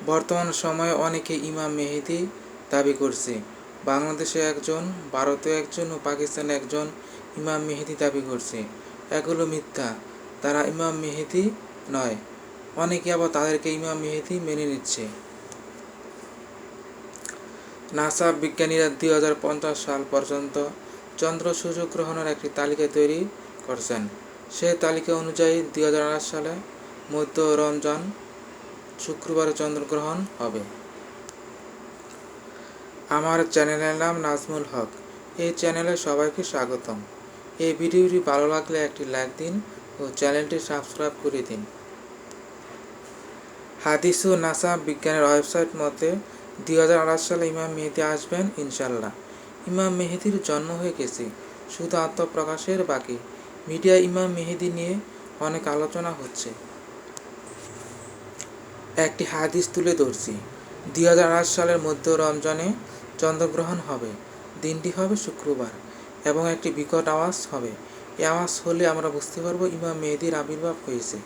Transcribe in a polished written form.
বর্তমান সময়ে অনেকে ইমাম মেহেদী দাবি করছে। বাংলাদেশে একজন, ভারতে একজন ও পাকিস্তানে একজন ইমাম মেহেদী দাবি করছে। এগুলো মিথ্যা, তারা ইমাম মেহেদী নয়। অনেকে আবার তাদেরকে ইমাম মেহেদী মেনে নিচ্ছে। নাসা বিজ্ঞানীরা 2050 সাল পর্যন্ত চন্দ্র সূর্যগ্রহণের একটি তালিকা তৈরি করছেন। সেই তালিকা অনুযায়ী 2028 সালে মধ্য রমজান শুক্রবারে চন্দ্রগ্রহণ হবে। আমার চ্যানেলের নাম নাজমুল হক। এই চ্যানেলে সবাইকে স্বাগতম। এই ভিডিওটি ভালো লাগলে একটি লাইক দিন ও চ্যানেলটি সাবস্ক্রাইব করে দিন। হাদিস ও নাসা বিজ্ঞানের ওয়েবসাইট মতে 2028 সালে ইমাম মেহেদী আসবেন ইনশাল্লাহ। ইমাম মেহেদীর জন্ম হয়ে গেছে, শুধু আত্মপ্রকাশের বাকি। মিডিয়ায় ইমাম মেহেদী নিয়ে অনেক আলোচনা হচ্ছে। একটি হাদিস তুলে ধরছি। 2008 সালের মধ্য রমজানে চন্দ্রগ্রহণ হবে। দিনটি হবে শুক্রবার এবং একটি বিকট আওয়াজ হবে। এই আওয়াজ হলে আমরা বুঝতে পারবো ইমাম মেহেদীর আবির্ভাব হয়েছে।